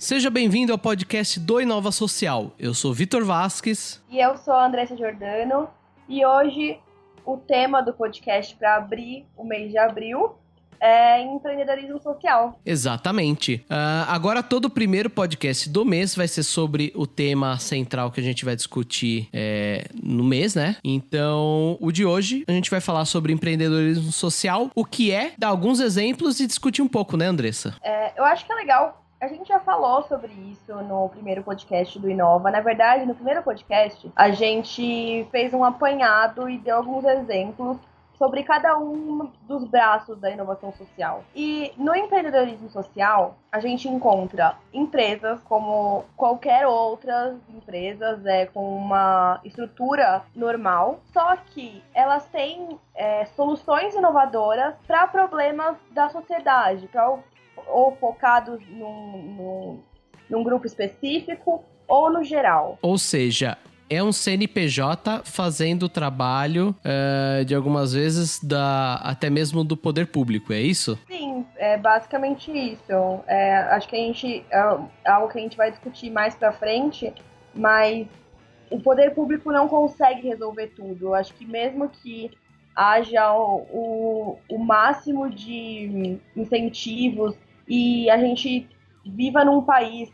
Seja bem-vindo ao podcast do Inova Social. Eu sou Vitor Vasques. E eu sou a Andressa Giordano. E hoje o tema do podcast para abrir o mês de abril é empreendedorismo social. Exatamente. Agora todo o primeiro podcast do mês vai ser sobre o tema central que a gente vai discutir no mês, né? Então, o de hoje a gente vai falar sobre empreendedorismo social, o que é, dar alguns exemplos e discutir um pouco, né, Andressa? Eu acho que é legal. A gente já falou sobre isso no primeiro podcast do Inova. Na verdade, no primeiro podcast, a gente fez um apanhado e deu alguns exemplos sobre cada um dos braços da inovação social. E no empreendedorismo social, a gente encontra empresas como qualquer outras empresas, com uma estrutura normal, só que elas têm soluções inovadoras para problemas da sociedade, ou focados num grupo específico ou no geral. Ou seja, é um CNPJ fazendo o trabalho, de algumas vezes, até mesmo do poder público, é isso? Sim, é basicamente isso. Acho que é algo que a gente vai discutir mais pra frente, mas o poder público não consegue resolver tudo. Acho que mesmo que haja o máximo de incentivos e a gente viva num país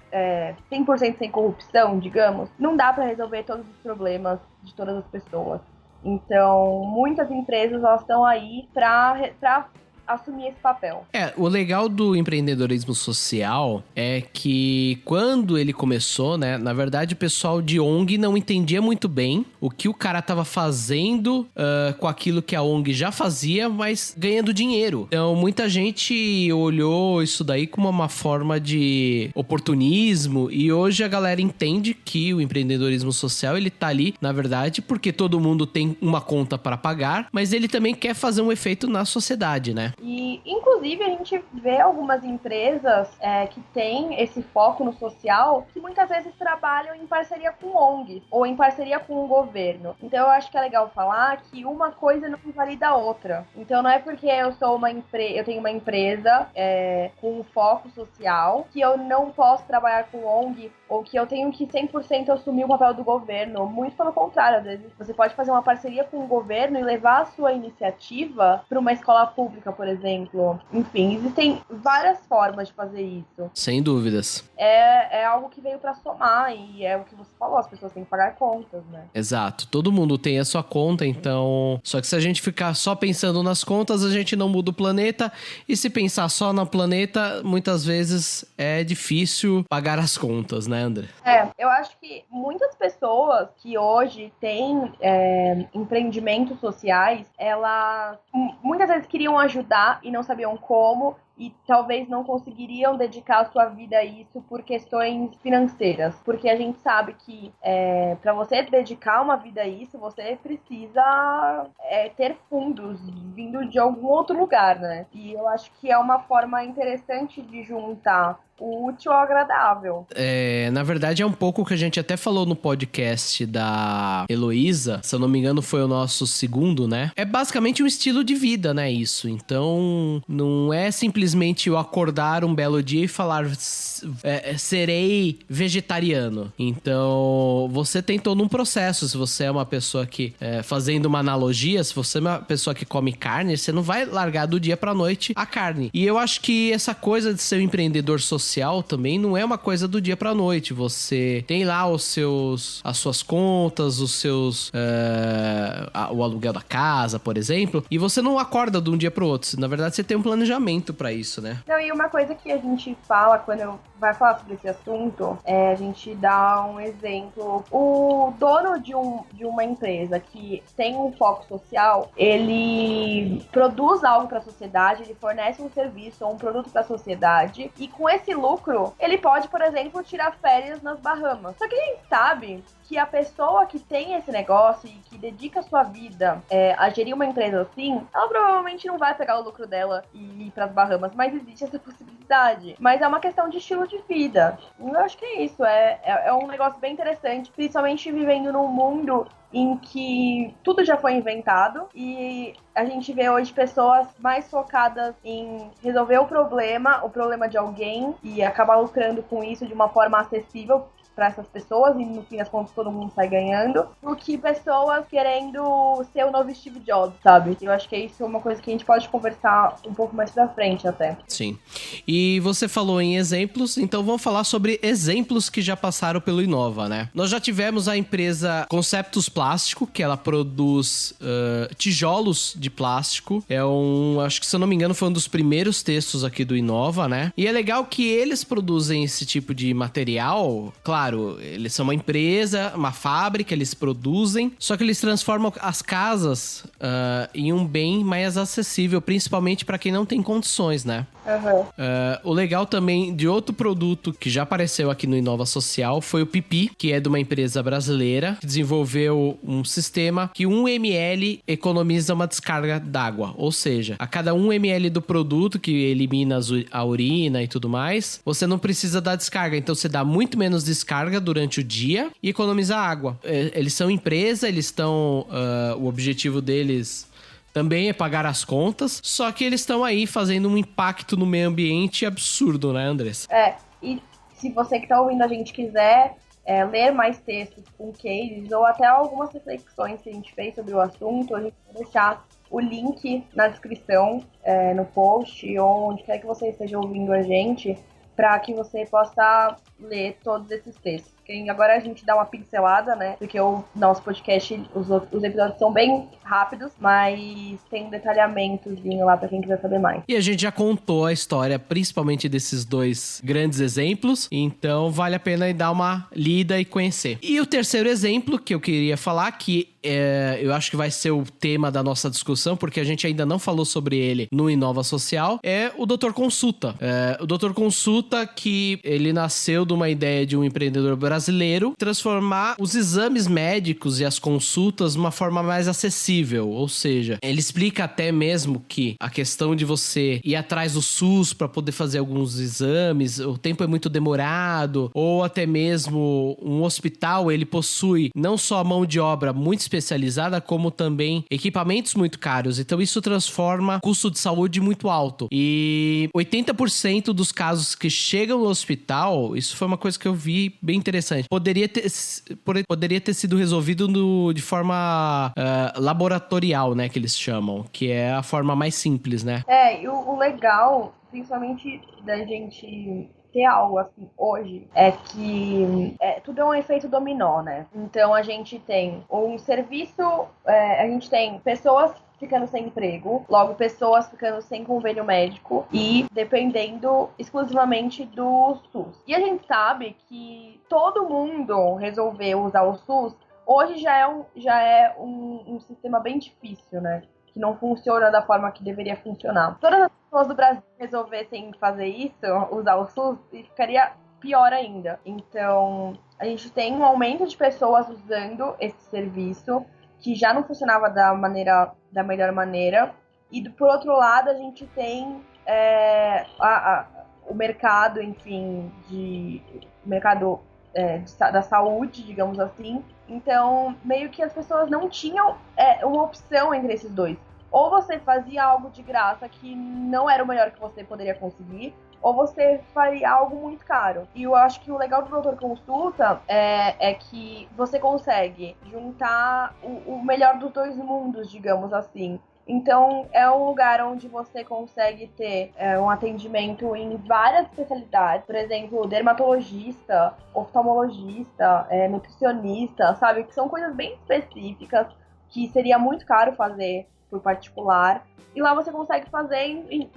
100% sem corrupção, digamos, não dá para resolver todos os problemas de todas as pessoas. Então, muitas empresas estão aí para assumir esse papel. O legal do empreendedorismo social é que quando ele começou, né, na verdade o pessoal de ONG não entendia muito bem o que o cara tava fazendo com aquilo que a ONG já fazia, mas ganhando dinheiro. Então muita gente olhou isso daí como uma forma de oportunismo e hoje a galera entende que o empreendedorismo social ele tá ali, na verdade, porque todo mundo tem uma conta para pagar, mas ele também quer fazer um efeito na sociedade, né? E, inclusive, a gente vê algumas empresas que têm esse foco no social que muitas vezes trabalham em parceria com ONGs ou em parceria com o governo. Então, eu acho que é legal falar que uma coisa não invalida a outra. Então, não é porque eu tenho uma empresa com foco social que eu não posso trabalhar com ONG ou que eu tenho que 100% assumir o papel do governo. Muito pelo contrário, às vezes você pode fazer uma parceria com o governo e levar a sua iniciativa para uma escola pública, por exemplo. Enfim, existem várias formas de fazer isso. Sem dúvidas. É algo que veio pra somar e é o que você falou, as pessoas têm que pagar contas, né? Exato. Todo mundo tem a sua conta, então... Só que se a gente ficar só pensando nas contas, a gente não muda o planeta. E se pensar só no planeta, muitas vezes é difícil pagar as contas, né, André? Eu acho que muitas pessoas que hoje têm empreendimentos sociais, elas muitas vezes queriam ajudar e não sabiam como, e talvez não conseguiriam dedicar a sua vida a isso por questões financeiras. Porque a gente sabe que para você dedicar uma vida a isso, você precisa ter fundos vindo de algum outro lugar, né? E eu acho que é uma forma interessante de juntar o útil ao agradável. Na verdade, é um pouco o que a gente até falou no podcast da Heloísa, se eu não me engano foi o nosso segundo, né? É basicamente um estilo de vida, né, isso. Então, não é simplesmente eu acordar um belo dia e falar serei vegetariano. Então, você tem todo um processo. Se você é uma pessoa que, fazendo uma analogia, se você é uma pessoa que come carne, você não vai largar do dia pra noite a carne. E eu acho que essa coisa de ser um empreendedor social também não é uma coisa do dia pra noite. Você tem lá as suas contas, os seus o aluguel da casa, por exemplo, e você não acorda de um dia pro outro. Na verdade, você tem um planejamento pra isso, né? Não, e uma coisa que a gente fala quando vai falar sobre esse assunto, a gente dá um exemplo. O dono de uma empresa que tem um foco social, ele produz algo para a sociedade, ele fornece um serviço ou um produto para a sociedade, e com esse lucro, ele pode, por exemplo, tirar férias nas Bahamas. Só que a gente sabe que a pessoa que tem esse negócio e que dedica a sua vida a gerir uma empresa assim, ela provavelmente não vai pegar o lucro dela e ir pras Bahamas, mas existe essa possibilidade. Mas é uma questão de estilo de vida. Eu acho que é isso, é um negócio bem interessante, principalmente vivendo num mundo em que tudo já foi inventado e a gente vê hoje pessoas mais focadas em resolver o problema de alguém e acabar lucrando com isso de uma forma acessível para essas pessoas e no fim das contas todo mundo sai ganhando, do que pessoas querendo ser o novo Steve Jobs, sabe? Eu acho que isso é uma coisa que a gente pode conversar um pouco mais pra frente até. Sim. E você falou em exemplos, então vamos falar sobre exemplos que já passaram pelo Inova, né? Nós já tivemos a empresa Conceptus Plástico, que ela produz tijolos de plástico. Acho que se eu não me engano foi um dos primeiros textos aqui do Inova, né? E é legal que eles produzem esse tipo de material, claro, eles são uma empresa, uma fábrica, eles produzem, só que eles transformam as casas em um bem mais acessível, principalmente para quem não tem condições, né? Uhum. O legal também de outro produto que já apareceu aqui no Inova Social foi o Pipi, que é de uma empresa brasileira, que desenvolveu um sistema que 1 ml economiza uma descarga d'água. Ou seja, a cada 1 ml do produto, que elimina a urina e tudo mais, você não precisa dar descarga. Então você dá muito menos descarga durante o dia e economiza água. Eles são empresa, eles estão... o objetivo deles... também é pagar as contas, só que eles estão aí fazendo um impacto no meio ambiente absurdo, né, Andressa? E se você que está ouvindo a gente quiser ler mais textos com cases ou até algumas reflexões que a gente fez sobre o assunto, a gente vai deixar o link na descrição, no post, ou onde quer que você esteja ouvindo a gente, para que você possa ler todos esses textos. Agora a gente dá uma pincelada, né? Porque o nosso podcast, os episódios são bem rápidos, mas tem um detalhamentozinho lá pra quem quiser saber mais. E a gente já contou a história, principalmente desses dois grandes exemplos, então vale a pena dar uma lida e conhecer. E o terceiro exemplo que eu queria falar, que eu acho que vai ser o tema da nossa discussão, porque a gente ainda não falou sobre ele no Inova Social, é o Dr. Consulta. O Dr. Consulta, que ele nasceu de uma ideia de um empreendedor brasileiro, transformar os exames médicos e as consultas de uma forma mais acessível, ou seja, ele explica até mesmo que a questão de você ir atrás do SUS para poder fazer alguns exames, o tempo é muito demorado, ou até mesmo um hospital, ele possui não só a mão de obra muito especializada, como também equipamentos muito caros, então isso transforma o custo de saúde muito alto, e 80% dos casos que chegam no hospital, isso foi uma coisa que eu vi bem interessante, poderia ter sido resolvido de forma laboratorial, né, que eles chamam, que é a forma mais simples, né? E o legal, principalmente da gente ter algo assim hoje, é que tudo é um efeito dominó, né? Então a gente tem um serviço, a gente tem pessoas ficando sem emprego, logo pessoas ficando sem convênio médico e dependendo exclusivamente do SUS. E a gente sabe que todo mundo resolveu usar o SUS, hoje já é um sistema bem difícil, né? Que não funciona da forma que deveria funcionar. Todas as pessoas do Brasil resolvessem fazer isso, usar o SUS, ficaria pior ainda. Então, a gente tem um aumento de pessoas usando esse serviço, que já não funcionava da melhor maneira. E, por outro lado, a gente tem o mercado, enfim, da saúde, digamos assim. Então, meio que as pessoas não tinham uma opção entre esses dois. Ou você fazia algo de graça que não era o melhor que você poderia conseguir, ou você faria algo muito caro. E eu acho que o legal do Doutor Consulta é que você consegue juntar o melhor dos dois mundos, digamos assim. Então, é um lugar onde você consegue ter um atendimento em várias especialidades. Por exemplo, dermatologista, oftalmologista, nutricionista, sabe? Que são coisas bem específicas que seria muito caro fazer por particular. E lá você consegue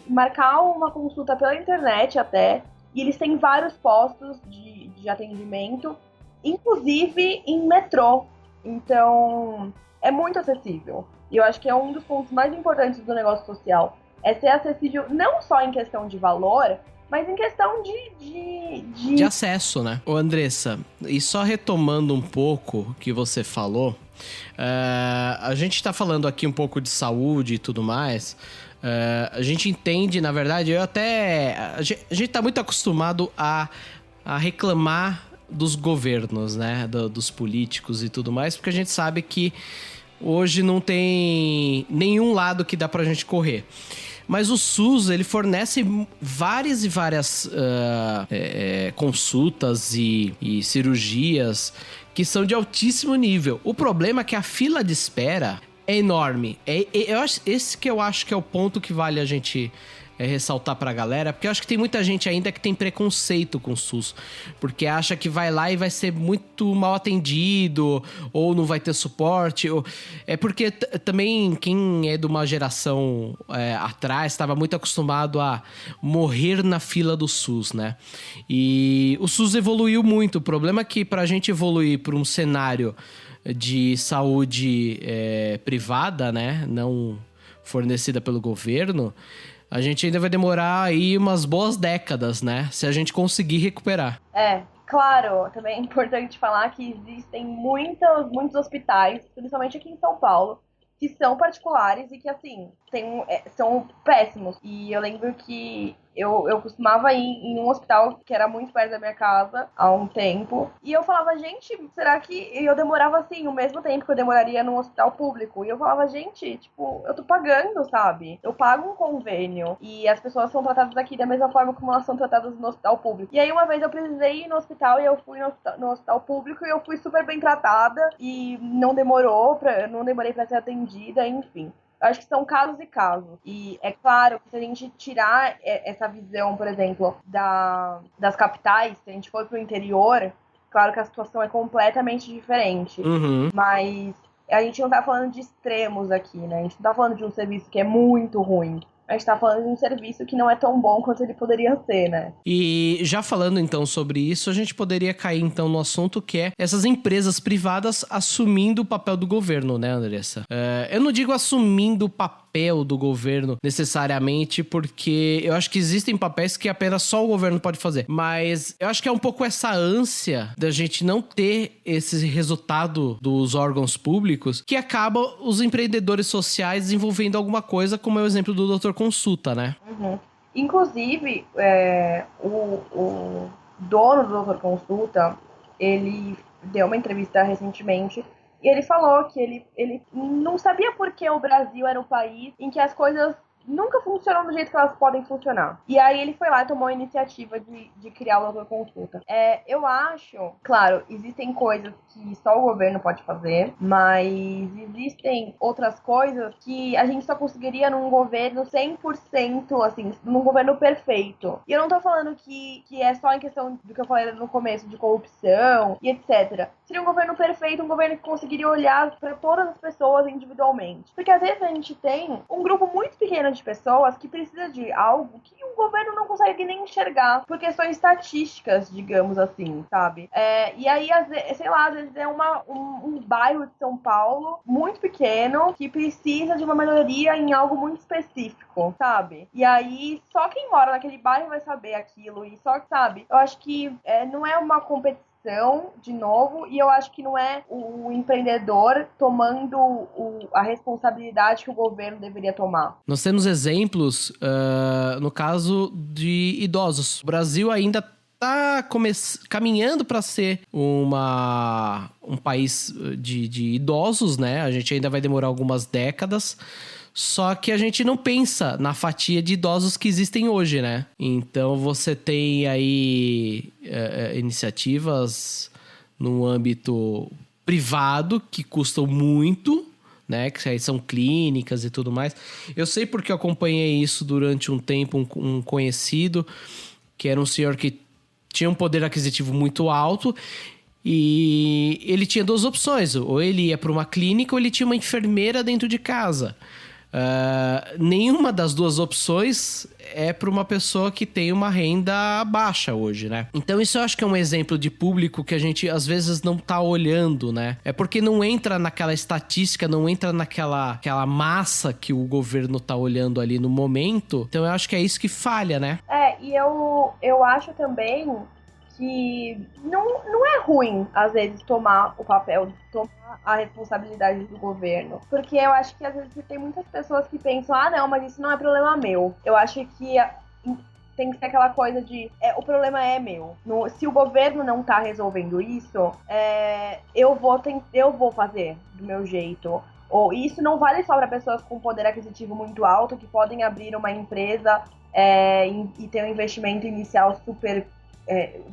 marcar uma consulta pela internet até. E eles têm vários postos de atendimento, inclusive em metrô. Então, é muito acessível. E eu acho que é um dos pontos mais importantes do negócio social. É ser acessível não só em questão de valor, mas em questão de acesso, né? Ô, Andressa, e só retomando um pouco o que você falou, a gente tá falando aqui um pouco de saúde e tudo mais. A gente entende, na verdade, a gente tá muito acostumado a reclamar dos governos, né? Dos políticos e tudo mais, porque a gente sabe que hoje não tem nenhum lado que dá pra gente correr. Mas o SUS, ele fornece várias e várias consultas e cirurgias que são de altíssimo nível. O problema é que a fila de espera é enorme. Esse que eu acho que é o ponto que vale a gente ressaltar pra galera, porque eu acho que tem muita gente ainda que tem preconceito com o SUS, porque acha que vai lá e vai ser muito mal atendido, ou não vai ter suporte, é porque também quem é de uma geração atrás estava muito acostumado a morrer na fila do SUS, né? E o SUS evoluiu muito. O problema é que pra gente evoluir para um cenário de saúde privada, né, não fornecida pelo governo, a gente ainda vai demorar aí umas boas décadas, né? Se a gente conseguir recuperar. Claro, também é importante falar que existem muitos hospitais, principalmente aqui em São Paulo, que são particulares e que, assim, são péssimos. E eu lembro que eu costumava ir em um hospital que era muito perto da minha casa há um tempo. E eu falava, gente, será que eu demorava, assim, o mesmo tempo que eu demoraria num hospital público? E eu falava, gente, tipo, eu tô pagando, sabe? Eu pago um convênio. E as pessoas são tratadas aqui da mesma forma como elas são tratadas no hospital público. E aí, uma vez eu precisei ir no hospital e eu fui no hospital público e eu fui super bem tratada. E não demorei pra ser atendida, enfim. Eu acho que são casos e casos. E é claro que se a gente tirar essa visão, por exemplo, das capitais, se a gente for pro interior, claro que a situação é completamente diferente. Uhum. Mas a gente não tá falando de extremos aqui, né? A gente não tá falando de um serviço que é muito ruim. A gente tá falando de um serviço que não é tão bom quanto ele poderia ser, né? E já falando então sobre isso, a gente poderia cair então no assunto que é essas empresas privadas assumindo o papel do governo, né, Andressa? Eu não digo assumindo o papel do governo necessariamente, porque eu acho que existem papéis que apenas só o governo pode fazer. Mas eu acho que é um pouco essa ânsia da gente não ter esse resultado dos órgãos públicos que acaba os empreendedores sociais desenvolvendo alguma coisa, como é o exemplo do Dr. Consulta, né? Uhum. Inclusive, o dono do Doutor Consulta, ele deu uma entrevista recentemente e ele falou que ele não sabia por que o Brasil era um país em que as coisas nunca funcionam do jeito que elas podem funcionar. E aí ele foi lá e tomou a iniciativa de criar o Doutor Consulta. Eu acho, claro, existem coisas que só o governo pode fazer, mas existem outras coisas que a gente só conseguiria num governo 100%, assim, num governo perfeito. E eu não tô falando que é só em questão do que eu falei no começo, de corrupção e etc. Seria um governo perfeito, um governo que conseguiria olhar para todas as pessoas individualmente. Porque às vezes a gente tem um grupo muito pequeno de pessoas que precisa de algo que o governo não consegue nem enxergar por questões estatísticas, digamos assim, sabe? E aí, sei lá, às vezes é um bairro de São Paulo muito pequeno que precisa de uma melhoria em algo muito específico, sabe? E aí, só quem mora naquele bairro vai saber aquilo e só, sabe? Eu acho que não é uma competição de novo, e eu acho que não é o empreendedor tomando a responsabilidade que o governo deveria tomar. Nós temos exemplos, no caso de idosos. O Brasil ainda está caminhando para ser um país de idosos, né? A gente ainda vai demorar algumas décadas. Só que a gente não pensa na fatia de idosos que existem hoje, né? Então você tem aí iniciativas no âmbito privado que custam muito, né? Que aí são clínicas e tudo mais. Eu sei porque eu acompanhei isso durante um tempo, um conhecido, que era um senhor que tinha um poder aquisitivo muito alto. E ele tinha duas opções: ou ele ia para uma clínica ou ele tinha uma enfermeira dentro de casa. Nenhuma das duas opções é para uma pessoa que tem uma renda baixa hoje, né? Então isso eu acho que é um exemplo de público que a gente às vezes não tá olhando, né? É porque não entra naquela estatística, não entra naquela massa que o governo tá olhando ali no momento. Então eu acho que é isso que falha, né? E eu acho também que não é ruim, às vezes, tomar a responsabilidade do governo. Porque eu acho que, às vezes, tem muitas pessoas que pensam, não, mas isso não é problema meu. Eu acho que tem que ser aquela coisa de o problema é meu. Se o governo não tá resolvendo isso, eu vou fazer do meu jeito. Ou isso não vale só para pessoas com poder aquisitivo muito alto, que podem abrir uma empresa e ter um investimento inicial super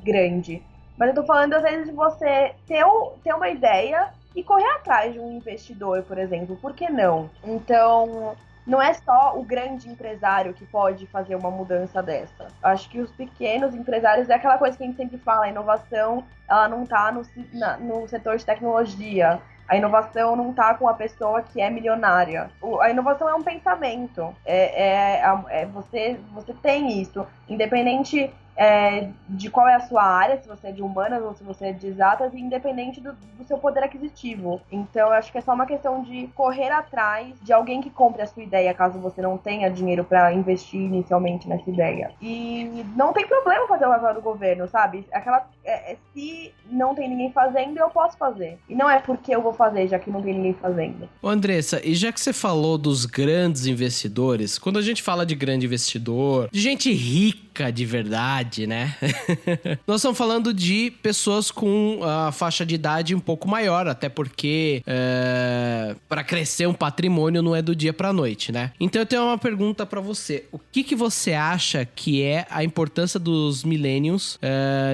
grande. Mas eu tô falando, às vezes, de você ter uma ideia e correr atrás de um investidor, por exemplo. Por que não? Então, não é só o grande empresário que pode fazer uma mudança dessa. Acho que os pequenos empresários é aquela coisa que a gente sempre fala, a inovação, ela não tá no setor de tecnologia. A inovação não tá com a pessoa que é milionária. A inovação é um pensamento. Você tem isso. Independente de qual é a sua área, se você é de humanas ou se você é de exatas, independente do seu poder aquisitivo. Então, eu acho que é só uma questão de correr atrás de alguém que compre a sua ideia, caso você não tenha dinheiro para investir inicialmente nessa ideia. E não tem problema fazer o papel do governo, sabe? Se não tem ninguém fazendo, eu posso fazer. E não é porque eu vou fazer, já que não tem ninguém fazendo. Ô Andressa, e já que você falou dos grandes investidores, quando a gente fala de grande investidor, de gente rica de verdade, né? Nós estamos falando de pessoas com a faixa de idade um pouco maior, até porque para crescer um patrimônio não é do dia pra noite, né? Então eu tenho uma pergunta pra você. O que você acha que é a importância dos millennials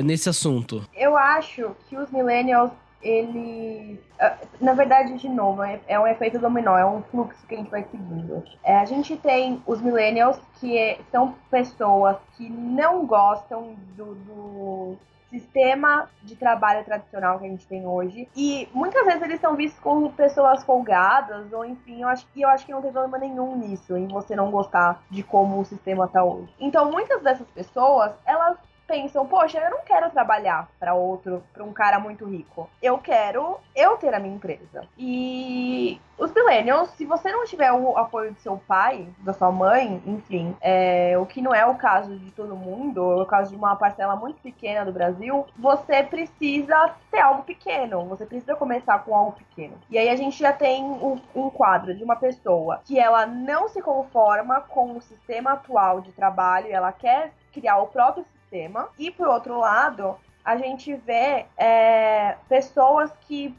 nesse assunto? Eu acho que os millennials, na verdade, de novo, é um efeito dominó, é um fluxo que a gente vai seguindo. A gente tem os millennials, que são pessoas que não gostam do sistema de trabalho tradicional que a gente tem hoje, e muitas vezes eles são vistos como pessoas folgadas, ou enfim, eu acho que não tem problema nenhum nisso, em você não gostar de como o sistema tá hoje. Então, muitas dessas pessoas, elas pensam, poxa, eu não quero trabalhar para um cara muito rico. Eu quero ter a minha empresa. E os millennials, se você não tiver o apoio do seu pai, da sua mãe, enfim, o que não é o caso de todo mundo, é o caso de uma parcela muito pequena do Brasil, você precisa ter algo pequeno, você precisa começar com algo pequeno. E aí a gente já tem um quadro de uma pessoa que ela não se conforma com o sistema atual de trabalho, ela quer criar o próprio sistema. E, por outro lado, a gente vê pessoas que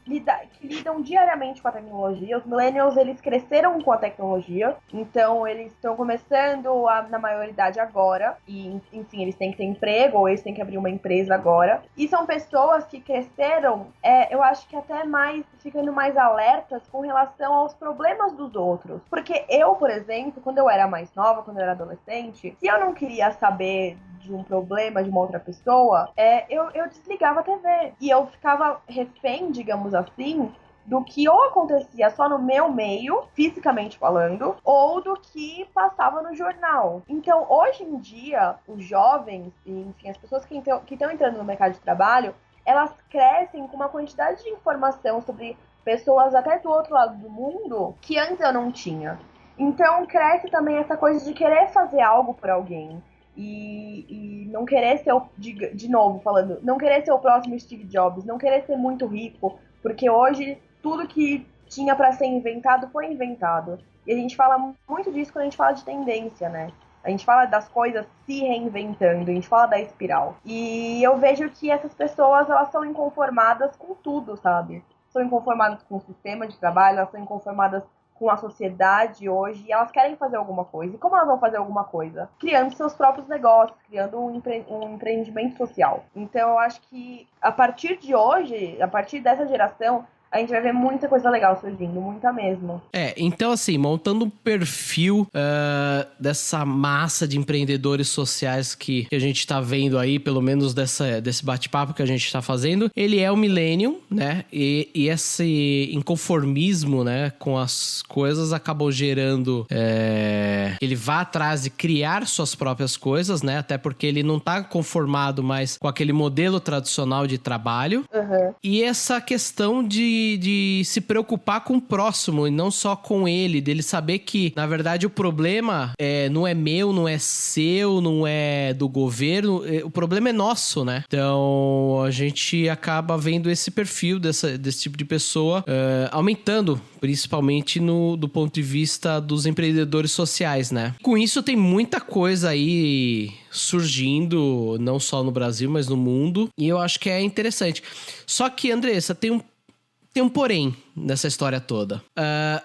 lidam diariamente com a tecnologia. Os millennials, eles cresceram com a tecnologia, então eles estão começando na maioridade agora, e enfim, eles têm que ter emprego, ou eles têm que abrir uma empresa agora. E são pessoas que cresceram, eu acho que até ficando mais alertas com relação aos problemas dos outros. Porque eu, por exemplo, quando eu era mais nova, quando eu era adolescente, se eu não queria saber de um problema de uma outra pessoa, eu desligava a TV. E eu ficava refém, digamos assim, do que ou acontecia só no meu meio, fisicamente falando, ou do que passava no jornal. Então, hoje em dia, os jovens, enfim, as pessoas que estão entrando no mercado de trabalho, elas crescem com uma quantidade de informação sobre pessoas até do outro lado do mundo que antes eu não tinha. Então, cresce também essa coisa de querer fazer algo por alguém. E não querer ser, de novo falando, não querer ser o próximo Steve Jobs, não querer ser muito rico, porque hoje tudo que tinha para ser inventado foi inventado. E a gente fala muito disso quando a gente fala de tendência, né? A gente fala das coisas se reinventando, a gente fala da espiral. E eu vejo que essas pessoas, elas são inconformadas com tudo, sabe? São inconformadas com o sistema de trabalho, elas são inconformadas com a sociedade hoje, e elas querem fazer alguma coisa. E como elas vão fazer alguma coisa? Criando seus próprios negócios, criando um empreendimento social. Então eu acho que a partir de hoje, a partir dessa geração, a gente vai ver muita coisa legal surgindo, muita mesmo. Então assim, montando um perfil dessa massa de empreendedores sociais que a gente tá vendo aí, pelo menos desse bate-papo que a gente tá fazendo, ele é o millennium, né? E esse inconformismo, né, com as coisas acabou gerando... ele vai atrás de criar suas próprias coisas, né? Até porque ele não tá conformado mais com aquele modelo tradicional de trabalho. Uhum. E essa questão de de se preocupar com o próximo e não só com ele, dele saber que, na verdade, o problema não é meu, não é seu, não é do governo, o problema é nosso, né? Então, a gente acaba vendo esse perfil desse tipo de pessoa aumentando, principalmente do ponto de vista dos empreendedores sociais, né? Com isso, tem muita coisa aí surgindo, não só no Brasil, mas no mundo, e eu acho que é interessante. Só que, Andressa, tem um porém nessa história toda.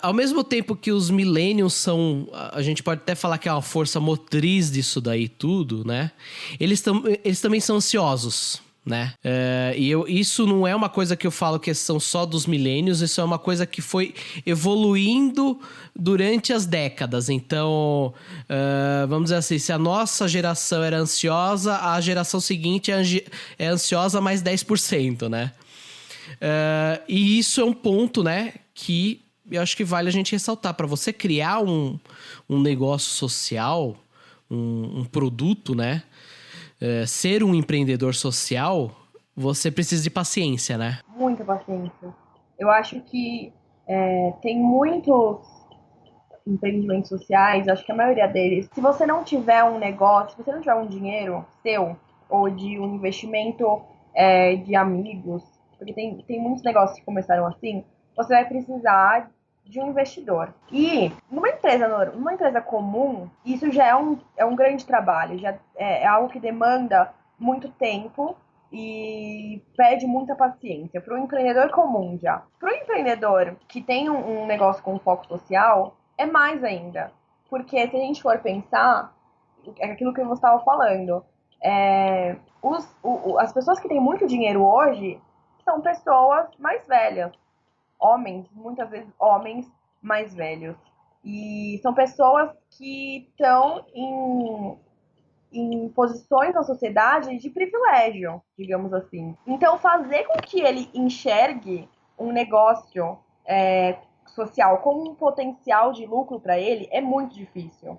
Ao mesmo tempo que os millennials são... A gente pode até falar que é uma força motriz disso daí tudo, né? Eles também são ansiosos, né? Isso não é uma coisa que eu falo que são só dos millennials, isso é uma coisa que foi evoluindo durante as décadas. Então, vamos dizer assim, se a nossa geração era ansiosa, a geração seguinte é ansiosa mais 10%, né? E isso é um ponto, né, que eu acho que vale a gente ressaltar. Para você criar um negócio social, um produto, né, ser um empreendedor social, você precisa de paciência, né? Muita paciência. Eu acho que tem muitos empreendimentos sociais, acho que a maioria deles, se você não tiver um negócio, se você não tiver um dinheiro seu, ou de um investimento de amigos, porque tem muitos negócios que começaram assim, você vai precisar de um investidor. E numa empresa comum, isso já é um grande trabalho, já é algo que demanda muito tempo e pede muita paciência. Para o empreendedor comum já. Para o empreendedor que tem um negócio com foco social, é mais ainda. Porque se a gente for pensar, é aquilo que você estava falando, as pessoas que têm muito dinheiro hoje são pessoas mais velhas. Homens, muitas vezes homens mais velhos. E são pessoas que estão em posições na sociedade de privilégio, digamos assim. Então, fazer com que ele enxergue um negócio social como um potencial de lucro para ele é muito difícil.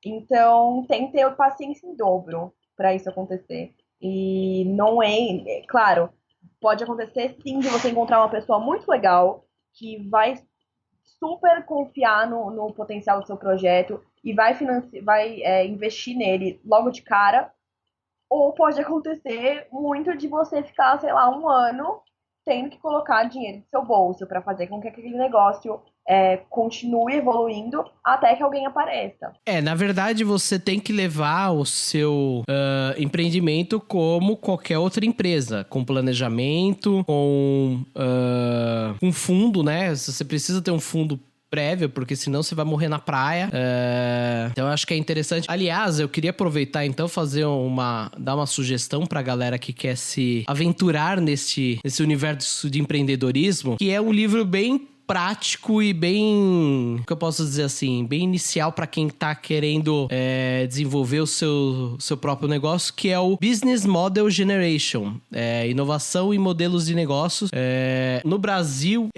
Então, tem que ter paciência em dobro para isso acontecer. E não claro, pode acontecer sim de você encontrar uma pessoa muito legal que vai super confiar no potencial do seu projeto e vai investir nele logo de cara. Ou pode acontecer muito de você ficar, sei lá, um ano tendo que colocar dinheiro do seu bolso para fazer com que aquele negócio continue evoluindo até que alguém apareça. Na verdade, você tem que levar o seu empreendimento como qualquer outra empresa, com planejamento, com fundo, né? Você precisa ter um fundo prévio, porque senão você vai morrer na praia. Então eu acho que é interessante. Aliás, eu queria aproveitar então dar uma sugestão pra galera que quer se aventurar nesse universo de empreendedorismo, que é um livro bem prático e bem, o que eu posso dizer assim, bem inicial para quem tá querendo desenvolver o seu próprio negócio, que é o Business Model Generation, inovação e modelos de negócios. No Brasil,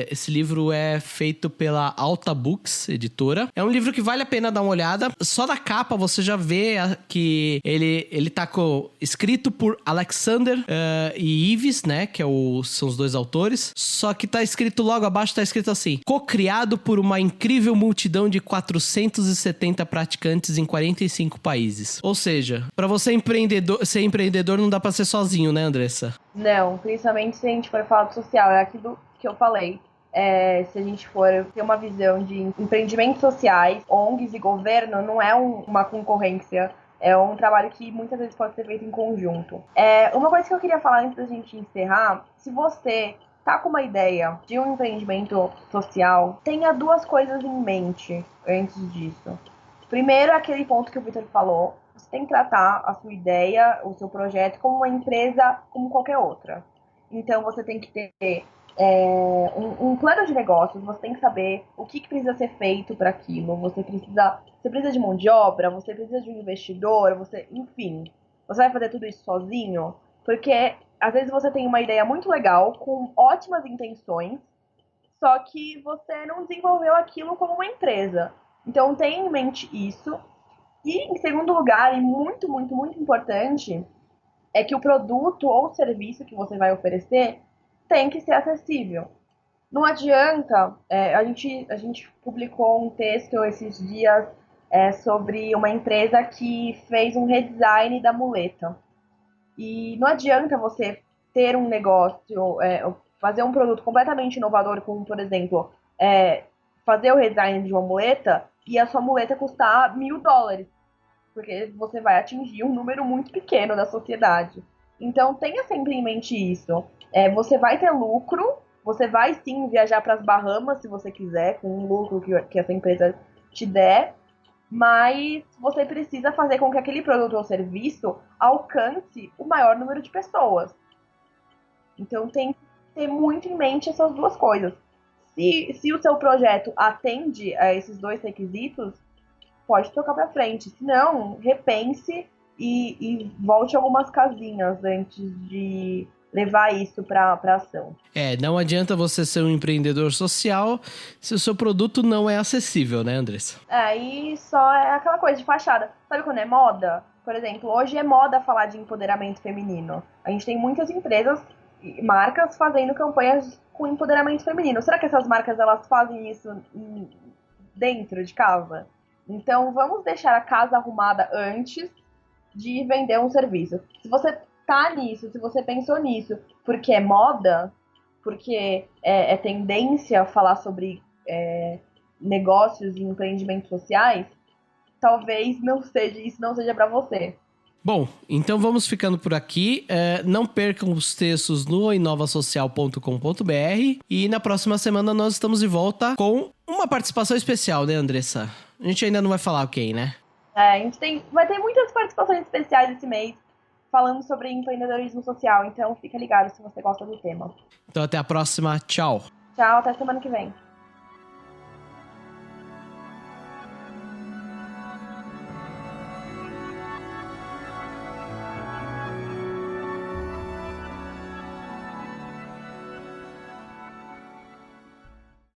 esse livro é feito pela Alta Books, editora. É um livro que vale a pena dar uma olhada. Só da capa você já vê que ele tá escrito por Alexander e Yves, né, que são os dois autores. Só que tá escrito logo abaixo, tá escrito assim: co-criado por uma incrível multidão de 470 praticantes em 45 países. Ou seja, pra você ser empreendedor não dá pra ser sozinho, né, Andressa? Não, principalmente se a gente for falar do social, é aquilo que eu falei. Se a gente for ter uma visão de empreendimentos sociais, ONGs e governo, não é uma concorrência. É um trabalho que muitas vezes pode ser feito em conjunto. Uma coisa que eu queria falar antes da gente encerrar: se você tá com uma ideia de um empreendimento social, tenha duas coisas em mente antes disso. Primeiro, aquele ponto que o Vitor falou: você tem que tratar a sua ideia, o seu projeto, como uma empresa como qualquer outra. Então, você tem que ter um plano de negócios, você tem que saber o que precisa ser feito para aquilo. Você precisa de mão de obra, você precisa de um investidor, enfim. Você vai fazer tudo isso sozinho? Porque às vezes você tem uma ideia muito legal, com ótimas intenções, só que você não desenvolveu aquilo como uma empresa. Então tenha em mente isso. E em segundo lugar, e muito, muito, muito importante, é que o produto ou serviço que você vai oferecer tem que ser acessível. Não adianta, a gente publicou um texto esses dias sobre uma empresa que fez um redesign da muleta. E não adianta você ter um negócio, fazer um produto completamente inovador, como, por exemplo, fazer o redesign de uma muleta e a sua muleta custar $1.000, porque você vai atingir um número muito pequeno da sociedade. Então, tenha sempre em mente isso. Você vai ter lucro, você vai sim viajar para as Bahamas, se você quiser, com o lucro que essa empresa te der, mas você precisa fazer com que aquele produto ou serviço alcance o maior número de pessoas. Então tem que ter muito em mente essas duas coisas. Se o seu projeto atende a esses dois requisitos, pode tocar para frente. Se não, repense e volte algumas casinhas antes de levar isso para ação. Não adianta você ser um empreendedor social se o seu produto não é acessível, né, Andressa? E só é aquela coisa de fachada. Sabe quando é moda? Por exemplo, hoje é moda falar de empoderamento feminino. A gente tem muitas empresas e marcas fazendo campanhas com empoderamento feminino. Será que essas marcas elas fazem isso dentro de casa? Então vamos deixar a casa arrumada antes de vender um serviço. Se você tá nisso, se você pensou nisso porque é moda, porque é tendência falar sobre negócios e empreendimentos sociais, talvez isso não seja para você. Bom, então vamos ficando por aqui. Não percam os textos no inovasocial.com.br e na próxima semana nós estamos de volta com uma participação especial, né, Andressa? A gente ainda não vai falar quem, né? A gente vai ter muitas participações especiais esse mês falando sobre empreendedorismo social, então fica ligado se você gosta do tema. Então até a próxima, tchau! Tchau, até semana que vem.